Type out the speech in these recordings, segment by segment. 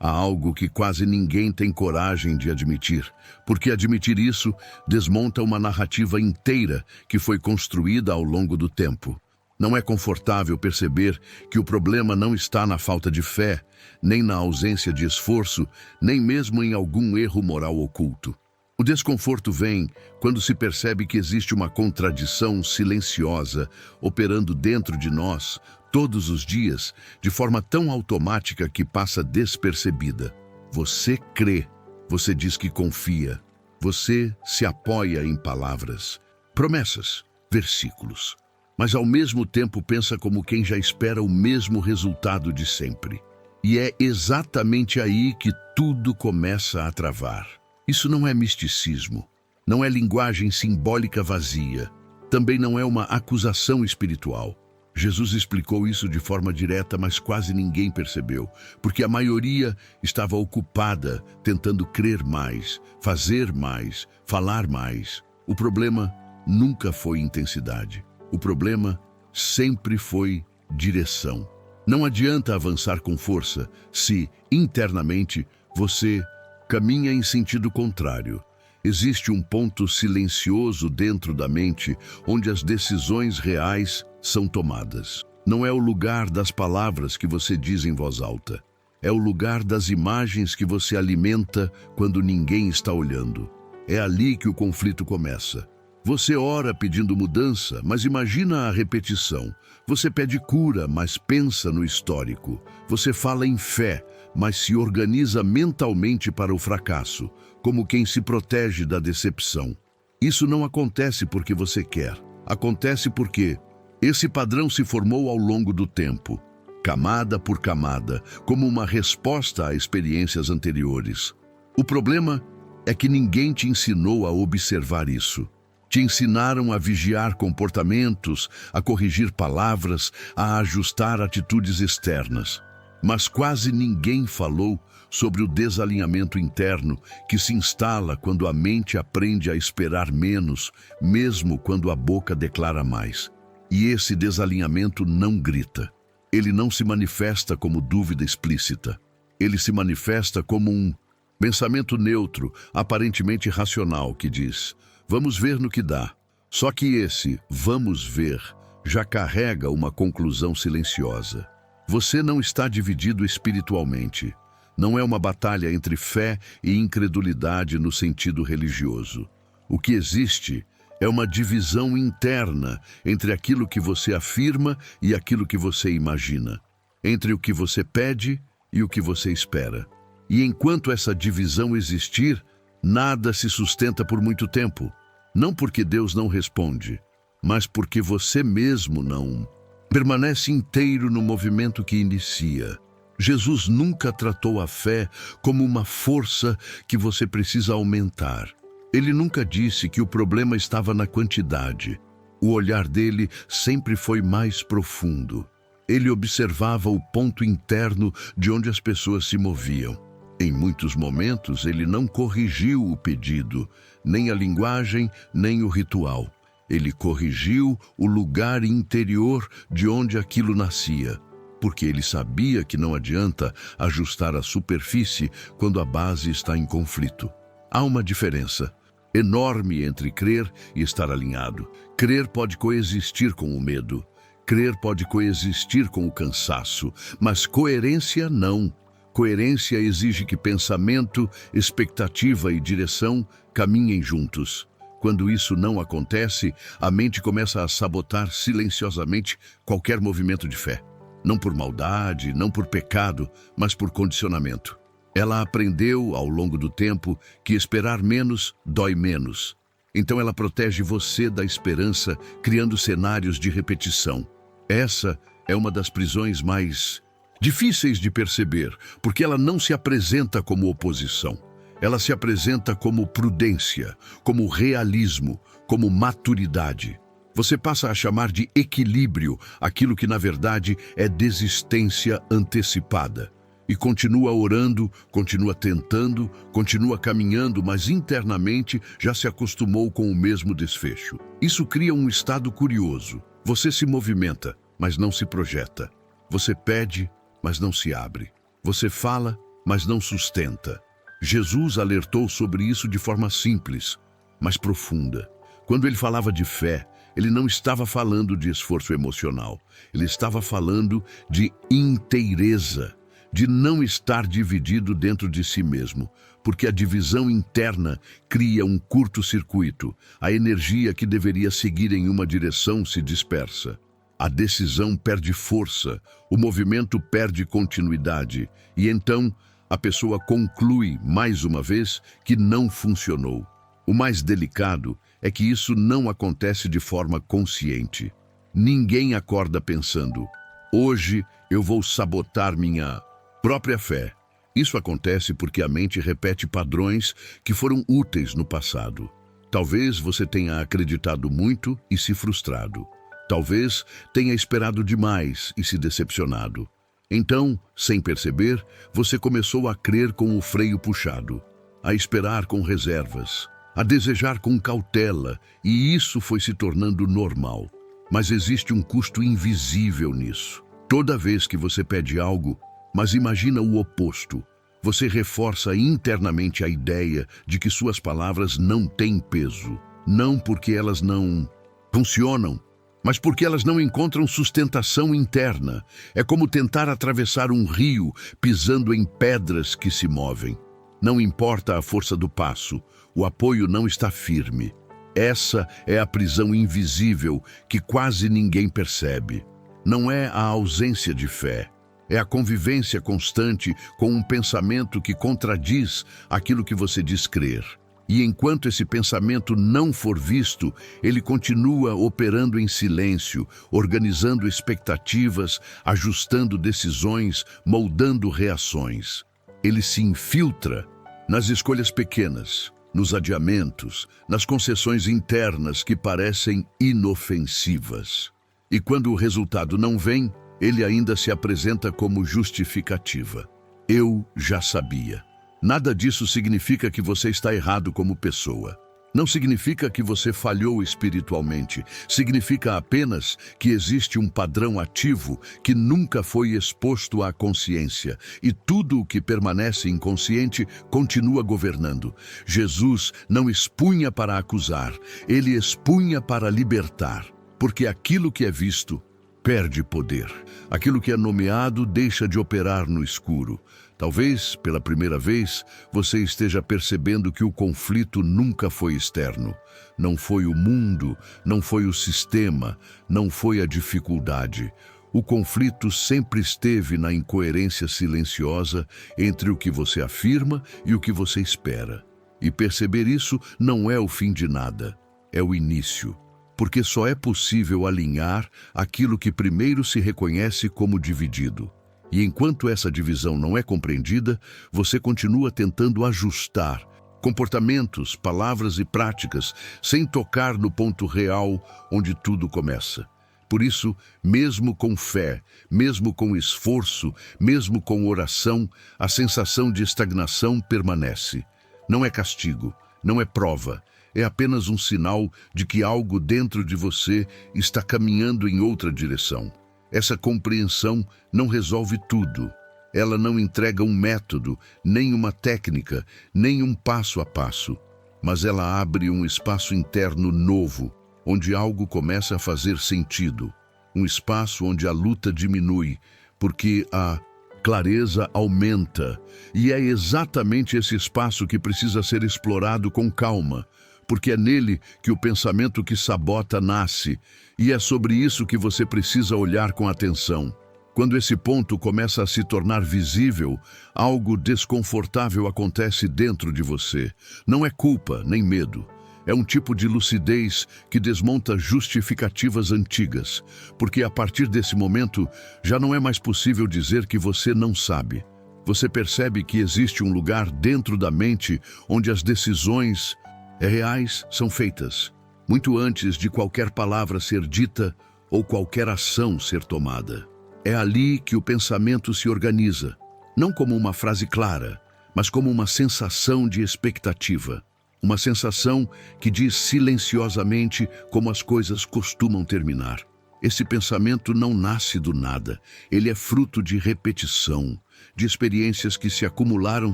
Há algo que quase ninguém tem coragem de admitir, porque admitir isso desmonta uma narrativa inteira que foi construída ao longo do tempo. Não é confortável perceber que o problema não está na falta de fé, nem na ausência de esforço, nem mesmo em algum erro moral oculto. O desconforto vem quando se percebe que existe uma contradição silenciosa operando dentro de nós todos os dias, de forma tão automática que passa despercebida. Você crê, você diz que confia, você se apoia em palavras, promessas, versículos, mas ao mesmo tempo pensa como quem já espera o mesmo resultado de sempre. E é exatamente aí que tudo começa a travar. Isso não é misticismo, não é linguagem simbólica vazia, também não é uma acusação espiritual. Jesus explicou isso de forma direta, mas quase ninguém percebeu, porque a maioria estava ocupada tentando crer mais, fazer mais, falar mais. O problema nunca foi intensidade. O problema sempre foi direção. Não adianta avançar com força se, internamente, você caminha em sentido contrário. Existe um ponto silencioso dentro da mente onde as decisões reais são tomadas. Não é o lugar das palavras que você diz em voz alta. É o lugar das imagens que você alimenta quando ninguém está olhando. É ali que o conflito começa. Você ora pedindo mudança, mas imagina a repetição. Você pede cura, mas pensa no histórico. Você fala em fé, mas se organiza mentalmente para o fracasso, como quem se protege da decepção. Isso não acontece porque você quer. Acontece porque esse padrão se formou ao longo do tempo, camada por camada, como uma resposta a experiências anteriores. O problema é que ninguém te ensinou a observar isso. Te ensinaram a vigiar comportamentos, a corrigir palavras, a ajustar atitudes externas. Mas quase ninguém falou sobre o desalinhamento interno que se instala quando a mente aprende a esperar menos, mesmo quando a boca declara mais. E esse desalinhamento não grita. Ele não se manifesta como dúvida explícita. Ele se manifesta como um pensamento neutro, aparentemente racional, que diz: vamos ver no que dá. Só que esse "vamos ver" já carrega uma conclusão silenciosa. Você não está dividido espiritualmente. Não é uma batalha entre fé e incredulidade no sentido religioso. O que existe é uma divisão interna entre aquilo que você afirma e aquilo que você imagina, entre o que você pede e o que você espera. E enquanto essa divisão existir, nada se sustenta por muito tempo. Não porque Deus não responde, mas porque você mesmo não permanece inteiro no movimento que inicia. Jesus nunca tratou a fé como uma força que você precisa aumentar. Ele nunca disse que o problema estava na quantidade. O olhar dele sempre foi mais profundo. Ele observava o ponto interno de onde as pessoas se moviam. Em muitos momentos, ele não corrigiu o pedido, nem a linguagem, nem o ritual. Ele corrigiu o lugar interior de onde aquilo nascia, porque ele sabia que não adianta ajustar a superfície quando a base está em conflito. Há uma diferença enorme entre crer e estar alinhado. Crer pode coexistir com o medo. Crer pode coexistir com o cansaço, mas coerência não. Coerência exige que pensamento, expectativa e direção caminhem juntos. Quando isso não acontece, a mente começa a sabotar silenciosamente qualquer movimento de fé. Não por maldade, não por pecado, mas por condicionamento. Ela aprendeu, ao longo do tempo, que esperar menos dói menos. Então ela protege você da esperança, criando cenários de repetição. Essa é uma das prisões mais difíceis de perceber, porque ela não se apresenta como oposição. Ela se apresenta como prudência, como realismo, como maturidade. Você passa a chamar de equilíbrio aquilo que, na verdade, é desistência antecipada. E continua orando, continua tentando, continua caminhando, mas internamente já se acostumou com o mesmo desfecho. Isso cria um estado curioso. Você se movimenta, mas não se projeta. Você pede, mas não se abre. Você fala, mas não sustenta. Jesus alertou sobre isso de forma simples, mas profunda. Quando ele falava de fé, ele não estava falando de esforço emocional. Ele estava falando de inteireza, de não estar dividido dentro de si mesmo, porque a divisão interna cria um curto-circuito. A energia que deveria seguir em uma direção se dispersa. A decisão perde força, o movimento perde continuidade, e então a pessoa conclui, mais uma vez, que não funcionou. O mais delicado é que isso não acontece de forma consciente. Ninguém acorda pensando, hoje eu vou sabotar minha própria fé. Isso acontece porque a mente repete padrões que foram úteis no passado. Talvez você tenha acreditado muito e se frustrado. Talvez tenha esperado demais e se decepcionado. Então, sem perceber, você começou a crer com o freio puxado, a esperar com reservas, a desejar com cautela, e isso foi se tornando normal. Mas existe um custo invisível nisso. Toda vez que você pede algo, mas imagina o oposto, você reforça internamente a ideia de que suas palavras não têm peso. Não porque elas não funcionam, mas porque elas não encontram sustentação interna. É como tentar atravessar um rio pisando em pedras que se movem. Não importa a força do passo, o apoio não está firme. Essa é a prisão invisível que quase ninguém percebe. Não é a ausência de fé, é a convivência constante com um pensamento que contradiz aquilo que você diz crer. E enquanto esse pensamento não for visto, ele continua operando em silêncio, organizando expectativas, ajustando decisões, moldando reações. Ele se infiltra nas escolhas pequenas, nos adiamentos, nas concessões internas que parecem inofensivas. E quando o resultado não vem, ele ainda se apresenta como justificativa. Eu já sabia. Nada disso significa que você está errado como pessoa. Não significa que você falhou espiritualmente. Significa apenas que existe um padrão ativo que nunca foi exposto à consciência, e tudo o que permanece inconsciente continua governando. Jesus não expunha para acusar, ele expunha para libertar, porque aquilo que é visto perde poder. Aquilo que é nomeado deixa de operar no escuro. Talvez, pela primeira vez, você esteja percebendo que o conflito nunca foi externo. Não foi o mundo, não foi o sistema, não foi a dificuldade. O conflito sempre esteve na incoerência silenciosa entre o que você afirma e o que você espera. E perceber isso não é o fim de nada, é o início. Porque só é possível alinhar aquilo que primeiro se reconhece como dividido. E enquanto essa divisão não é compreendida, você continua tentando ajustar comportamentos, palavras e práticas, sem tocar no ponto real onde tudo começa. Por isso, mesmo com fé, mesmo com esforço, mesmo com oração, a sensação de estagnação permanece. Não é castigo, não é prova. É apenas um sinal de que algo dentro de você está caminhando em outra direção. Essa compreensão não resolve tudo. Ela não entrega um método, nem uma técnica, nem um passo a passo. Mas ela abre um espaço interno novo, onde algo começa a fazer sentido. Um espaço onde a luta diminui, porque a clareza aumenta. E é exatamente esse espaço que precisa ser explorado com calma, porque é nele que o pensamento que sabota nasce, e é sobre isso que você precisa olhar com atenção. Quando esse ponto começa a se tornar visível, algo desconfortável acontece dentro de você. Não é culpa, nem medo. É um tipo de lucidez que desmonta justificativas antigas, porque a partir desse momento já não é mais possível dizer que você não sabe. Você percebe que existe um lugar dentro da mente onde as decisões reais são feitas, muito antes de qualquer palavra ser dita ou qualquer ação ser tomada. É ali que o pensamento se organiza, não como uma frase clara, mas como uma sensação de expectativa. Uma sensação que diz silenciosamente como as coisas costumam terminar. Esse pensamento não nasce do nada, ele é fruto de repetição, de experiências que se acumularam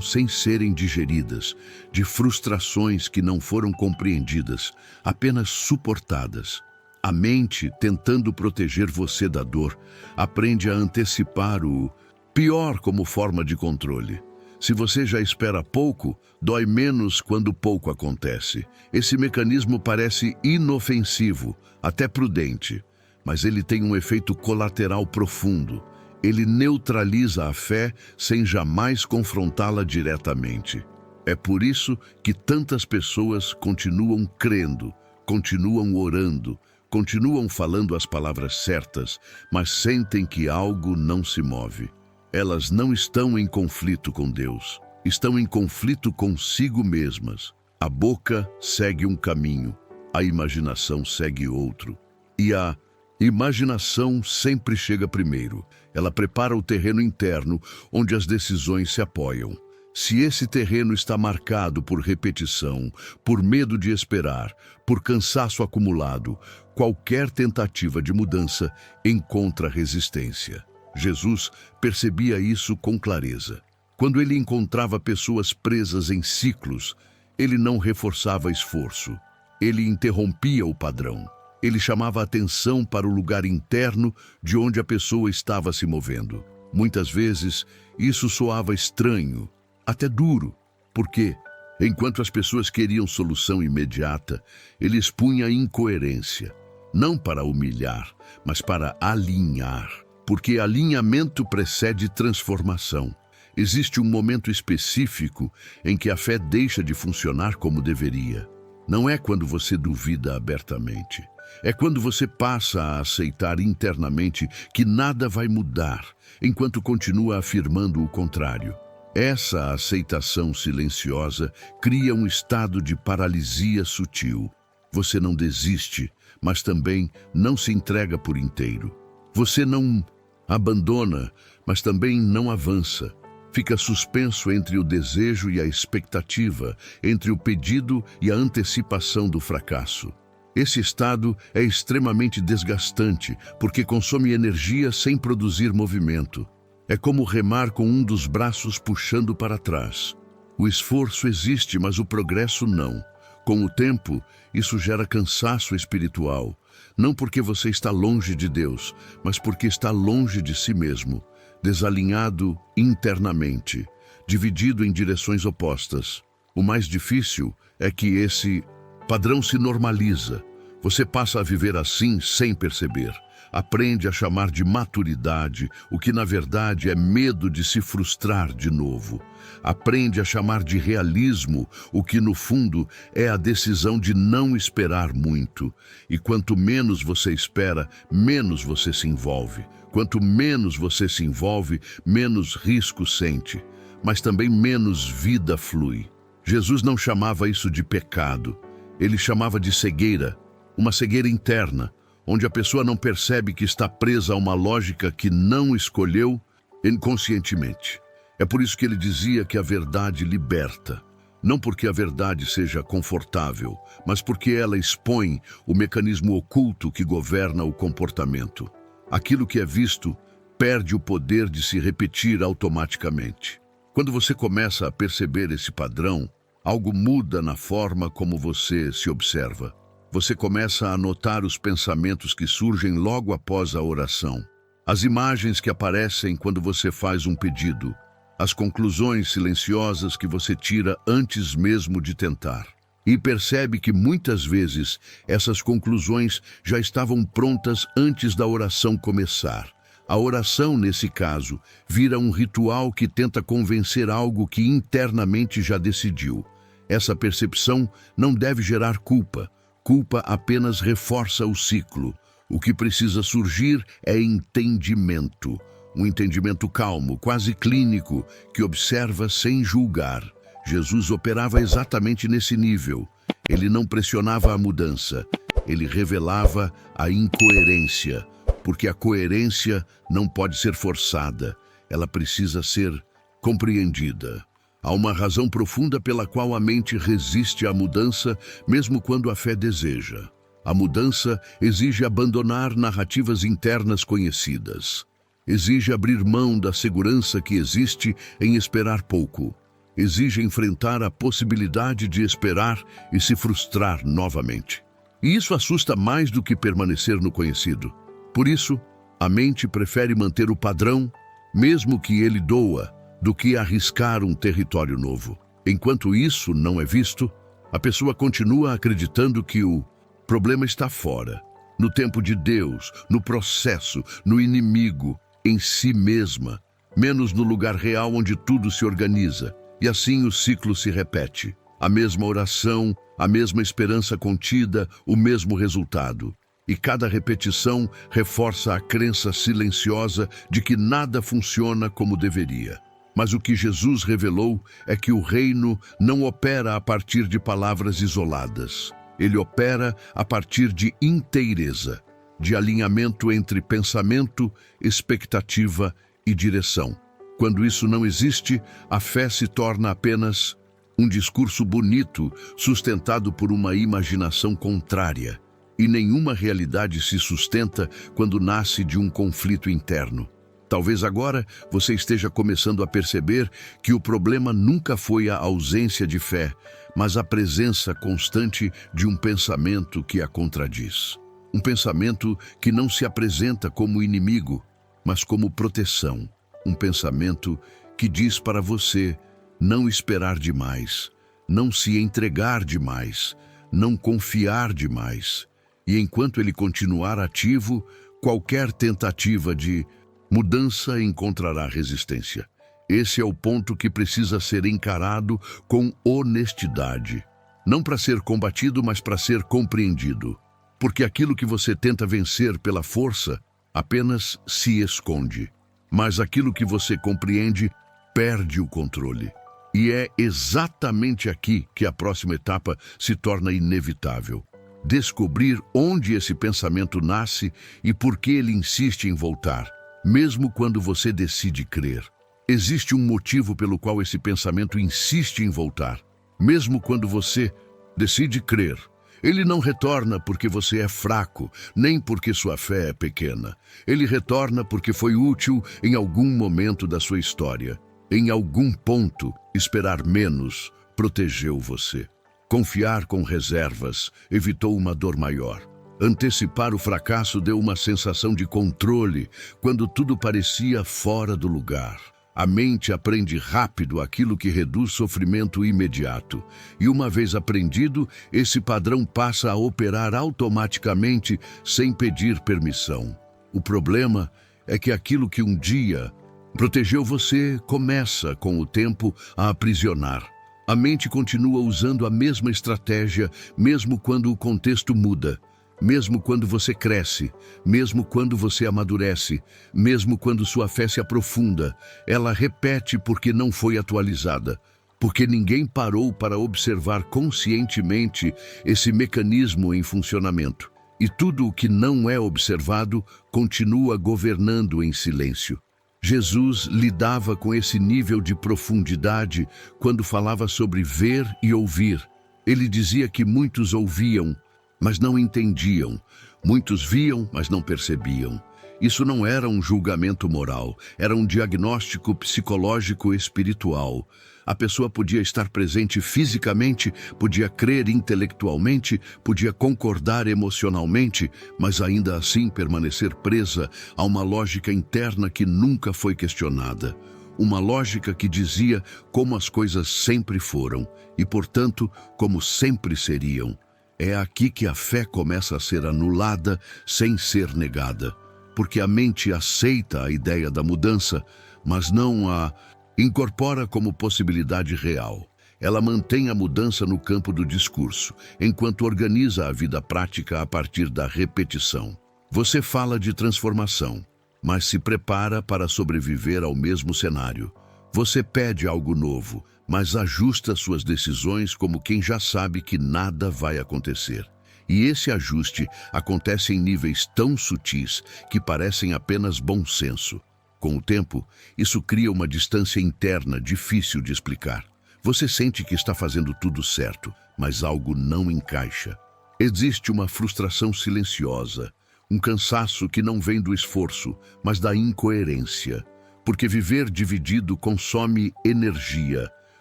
sem serem digeridas, de frustrações que não foram compreendidas, apenas suportadas. A mente, tentando proteger você da dor, aprende a antecipar o pior como forma de controle. Se você já espera pouco, dói menos quando pouco acontece. Esse mecanismo parece inofensivo, até prudente, mas ele tem um efeito colateral profundo. Ele neutraliza a fé sem jamais confrontá-la diretamente. É por isso que tantas pessoas continuam crendo, continuam orando, continuam falando as palavras certas, mas sentem que algo não se move. Elas não estão em conflito com Deus, estão em conflito consigo mesmas. A boca segue um caminho, a imaginação segue outro. E a imaginação sempre chega primeiro. Ela prepara o terreno interno onde as decisões se apoiam. Se esse terreno está marcado por repetição, por medo de esperar, por cansaço acumulado, qualquer tentativa de mudança encontra resistência. Jesus percebia isso com clareza. Quando ele encontrava pessoas presas em ciclos, ele não reforçava esforço. Ele interrompia o padrão. Ele chamava a atenção para o lugar interno de onde a pessoa estava se movendo. Muitas vezes, isso soava estranho, até duro, porque, enquanto as pessoas queriam solução imediata, ele expunha incoerência, não para humilhar, mas para alinhar, porque alinhamento precede transformação. Existe um momento específico em que a fé deixa de funcionar como deveria. Não é quando você duvida abertamente. É quando você passa a aceitar internamente que nada vai mudar, enquanto continua afirmando o contrário. Essa aceitação silenciosa cria um estado de paralisia sutil. Você não desiste, mas também não se entrega por inteiro. Você não abandona, mas também não avança. Fica suspenso entre o desejo e a expectativa, entre o pedido e a antecipação do fracasso. Esse estado é extremamente desgastante, porque consome energia sem produzir movimento. É como remar com um dos braços puxando para trás. O esforço existe, mas o progresso não. Com o tempo, isso gera cansaço espiritual. Não porque você está longe de Deus, mas porque está longe de si mesmo, desalinhado internamente, dividido em direções opostas. O mais difícil é que esse padrão se normaliza. Você passa a viver assim sem perceber. Aprende a chamar de maturidade o que na verdade é medo de se frustrar de novo. Aprende a chamar de realismo o que no fundo é a decisão de não esperar muito. E quanto menos você espera, menos você se envolve. Quanto menos você se envolve, menos risco sente, mas também menos vida flui. Jesus não chamava isso de pecado. Ele chamava de cegueira, uma cegueira interna, onde a pessoa não percebe que está presa a uma lógica que não escolheu inconscientemente. É por isso que ele dizia que a verdade liberta. Não porque a verdade seja confortável, mas porque ela expõe o mecanismo oculto que governa o comportamento. Aquilo que é visto perde o poder de se repetir automaticamente. Quando você começa a perceber esse padrão, algo muda na forma como você se observa. Você começa a notar os pensamentos que surgem logo após a oração, as imagens que aparecem quando você faz um pedido, as conclusões silenciosas que você tira antes mesmo de tentar. E percebe que muitas vezes essas conclusões já estavam prontas antes da oração começar. A oração, nesse caso, vira um ritual que tenta convencer algo que internamente já decidiu. Essa percepção não deve gerar culpa. Culpa apenas reforça o ciclo. O que precisa surgir é entendimento. Um entendimento calmo, quase clínico, que observa sem julgar. Jesus operava exatamente nesse nível. Ele não pressionava a mudança. Ele revelava a incoerência, porque a coerência não pode ser forçada. Ela precisa ser compreendida. Há uma razão profunda pela qual a mente resiste à mudança, mesmo quando a fé deseja. A mudança exige abandonar narrativas internas conhecidas. Exige abrir mão da segurança que existe em esperar pouco. Exige enfrentar a possibilidade de esperar e se frustrar novamente. E isso assusta mais do que permanecer no conhecido. Por isso, a mente prefere manter o padrão, mesmo que ele doa, do que arriscar um território novo. Enquanto isso não é visto, a pessoa continua acreditando que o problema está fora, no tempo de Deus, no processo, no inimigo, em si mesma, menos no lugar real onde tudo se organiza. E assim o ciclo se repete. A mesma oração, a mesma esperança contida, o mesmo resultado. E cada repetição reforça a crença silenciosa de que nada funciona como deveria. Mas o que Jesus revelou é que o reino não opera a partir de palavras isoladas. Ele opera a partir de inteireza, de alinhamento entre pensamento, expectativa e direção. Quando isso não existe, a fé se torna apenas um discurso bonito, sustentado por uma imaginação contrária. E nenhuma realidade se sustenta quando nasce de um conflito interno. Talvez agora você esteja começando a perceber que o problema nunca foi a ausência de fé, mas a presença constante de um pensamento que a contradiz. Um pensamento que não se apresenta como inimigo, mas como proteção. Um pensamento que diz para você não esperar demais, não se entregar demais, não confiar demais. E enquanto ele continuar ativo, qualquer tentativa de mudança encontrará resistência. Esse é o ponto que precisa ser encarado com honestidade. Não para ser combatido, mas para ser compreendido. Porque aquilo que você tenta vencer pela força apenas se esconde. Mas aquilo que você compreende perde o controle. E é exatamente aqui que a próxima etapa se torna inevitável. Descobrir onde esse pensamento nasce e por que ele insiste em voltar, mesmo quando você decide crer. Existe um motivo pelo qual esse pensamento insiste em voltar. Mesmo quando você decide crer, ele não retorna porque você é fraco, nem porque sua fé é pequena. Ele retorna porque foi útil em algum momento da sua história. Em algum ponto, esperar menos protegeu você. Confiar com reservas evitou uma dor maior. Antecipar o fracasso deu uma sensação de controle quando tudo parecia fora do lugar. A mente aprende rápido aquilo que reduz sofrimento imediato. E uma vez aprendido, esse padrão passa a operar automaticamente sem pedir permissão. O problema é que aquilo que um dia protegeu você começa, com o tempo, a aprisionar. A mente continua usando a mesma estratégia, mesmo quando o contexto muda. Mesmo quando você cresce, mesmo quando você amadurece, mesmo quando sua fé se aprofunda, ela repete porque não foi atualizada, porque ninguém parou para observar conscientemente esse mecanismo em funcionamento. E tudo o que não é observado continua governando em silêncio. Jesus lidava com esse nível de profundidade quando falava sobre ver e ouvir. Ele dizia que muitos ouviam, mas não entendiam. Muitos viam, mas não percebiam. Isso não era um julgamento moral, era um diagnóstico psicológico espiritual. A pessoa podia estar presente fisicamente, podia crer intelectualmente, podia concordar emocionalmente, mas ainda assim permanecer presa a uma lógica interna que nunca foi questionada. Uma lógica que dizia como as coisas sempre foram e, portanto, como sempre seriam. É aqui que a fé começa a ser anulada sem ser negada, porque a mente aceita a ideia da mudança, mas não a incorpora como possibilidade real. Ela mantém a mudança no campo do discurso, enquanto organiza a vida prática a partir da repetição. Você fala de transformação, mas se prepara para sobreviver ao mesmo cenário. Você pede algo novo, mas ajusta suas decisões como quem já sabe que nada vai acontecer. E esse ajuste acontece em níveis tão sutis que parecem apenas bom senso. Com o tempo, isso cria uma distância interna difícil de explicar. Você sente que está fazendo tudo certo, mas algo não encaixa. Existe uma frustração silenciosa, Um cansaço que não vem do esforço, mas da incoerência. Porque viver dividido consome energia.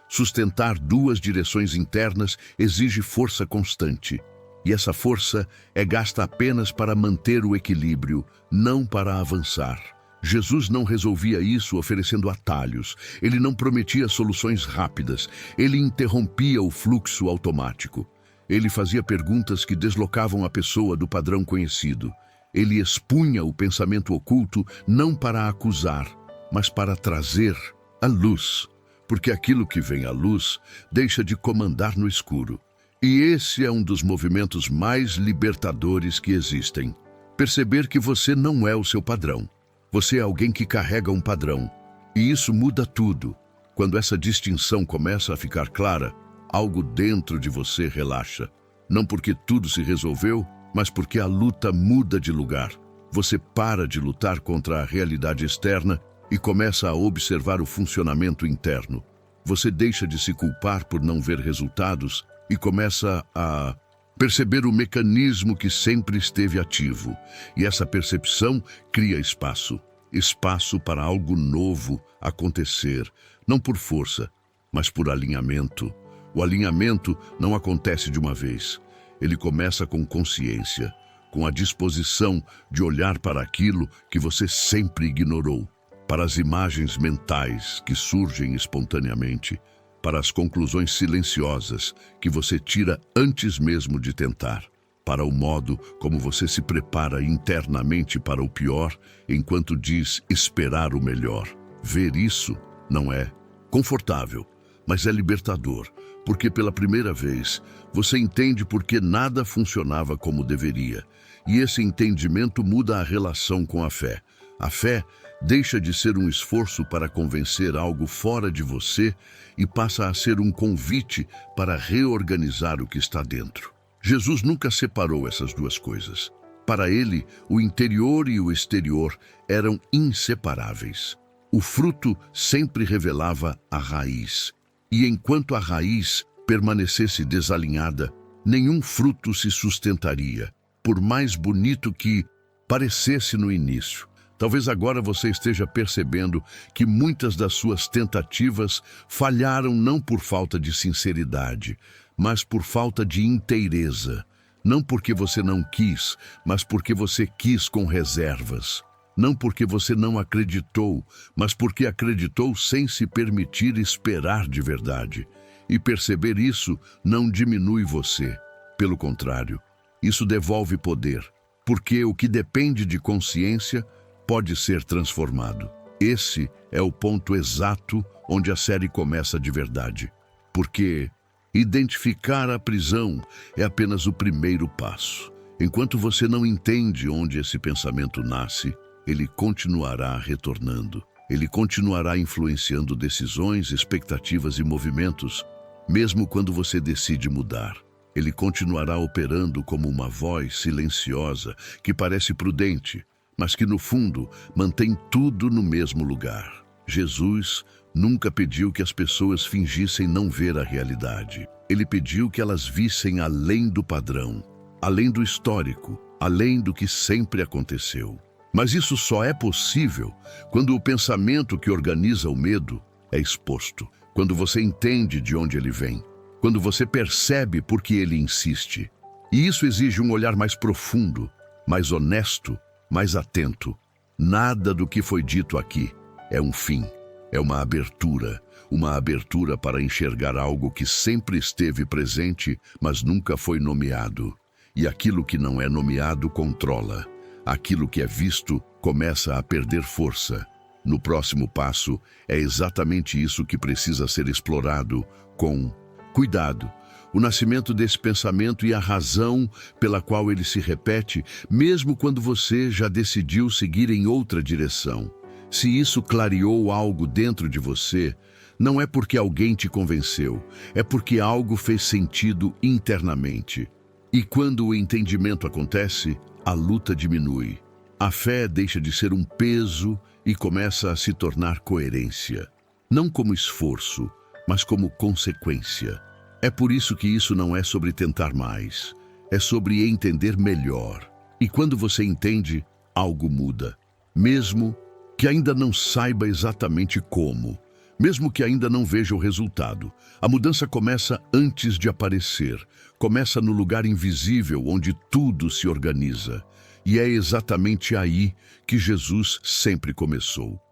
Sustentar duas direções internas exige força constante. E essa força é gasta apenas para manter o equilíbrio, não para avançar. Jesus não resolvia isso oferecendo atalhos. Ele não prometia soluções rápidas. Ele interrompia o fluxo automático. Ele fazia perguntas que deslocavam a pessoa do padrão conhecido. Ele expunha o pensamento oculto não para acusar, mas para trazer a luz. Porque aquilo que vem à luz deixa de comandar no escuro. E esse é um dos movimentos mais libertadores que existem. Perceber que você não é o seu padrão. Você é alguém que carrega um padrão. E isso muda tudo. Quando essa distinção começa a ficar clara, algo dentro de você relaxa. Não porque tudo se resolveu, mas porque a luta muda de lugar. Você para de lutar contra a realidade externa e começa a observar o funcionamento interno. Você deixa de se culpar por não ver resultados e começa a perceber o mecanismo que sempre esteve ativo. E essa percepção cria espaço. Espaço para algo novo acontecer, não por força, mas por alinhamento. O alinhamento não acontece de uma vez. Ele começa com consciência, com a disposição de olhar para aquilo que você sempre ignorou, para as imagens mentais que surgem espontaneamente, para as conclusões silenciosas que você tira antes mesmo de tentar, para o modo como você se prepara internamente para o pior, enquanto diz esperar o melhor. Ver isso não é confortável, mas é libertador, porque pela primeira vez você entende por que nada funcionava como deveria, e esse entendimento muda a relação com a fé. A fé deixa de ser um esforço para convencer algo fora de você e passa a ser um convite para reorganizar o que está dentro. Jesus nunca separou essas duas coisas. Para ele, o interior e o exterior eram inseparáveis. O fruto sempre revelava a raiz. E enquanto a raiz permanecesse desalinhada, nenhum fruto se sustentaria, por mais bonito que parecesse no início. Talvez agora você esteja percebendo que muitas das suas tentativas falharam não por falta de sinceridade, mas por falta de inteireza. Não porque você não quis, mas porque você quis com reservas. Não porque você não acreditou, mas porque acreditou sem se permitir esperar de verdade. E perceber isso não diminui você. Pelo contrário, isso devolve poder, porque o que depende de consciência pode ser transformado. Esse é o ponto exato onde a série começa de verdade. Porque identificar a prisão é apenas o primeiro passo. Enquanto você não entende onde esse pensamento nasce, ele continuará retornando. Ele continuará influenciando decisões, expectativas e movimentos, mesmo quando você decide mudar. Ele continuará operando como uma voz silenciosa que parece prudente, mas que no fundo mantém tudo no mesmo lugar. Jesus nunca pediu que as pessoas fingissem não ver a realidade. Ele pediu que elas vissem além do padrão, além do histórico, além do que sempre aconteceu. Mas isso só é possível quando o pensamento que organiza o medo é exposto, quando você entende de onde ele vem, quando você percebe por que ele insiste. E isso exige um olhar mais profundo, mais honesto, mais atento. Nada do que foi dito aqui é um fim, é uma abertura para enxergar algo que sempre esteve presente, mas nunca foi nomeado. E aquilo que não é nomeado controla. Aquilo que é visto começa a perder força. No próximo passo, é exatamente isso que precisa ser explorado com cuidado. O nascimento desse pensamento e a razão pela qual ele se repete, mesmo quando você já decidiu seguir em outra direção. Se isso clareou algo dentro de você, não é porque alguém te convenceu, é porque algo fez sentido internamente. E quando o entendimento acontece, a luta diminui. A fé deixa de ser um peso e começa a se tornar coerência. Não como esforço, mas como consequência. É por isso que isso não é sobre tentar mais, é sobre entender melhor. E quando você entende, algo muda. Mesmo que ainda não saiba exatamente como, mesmo que ainda não veja o resultado, a mudança começa antes de aparecer, começa no lugar invisível onde tudo se organiza. E é exatamente aí que Jesus sempre começou.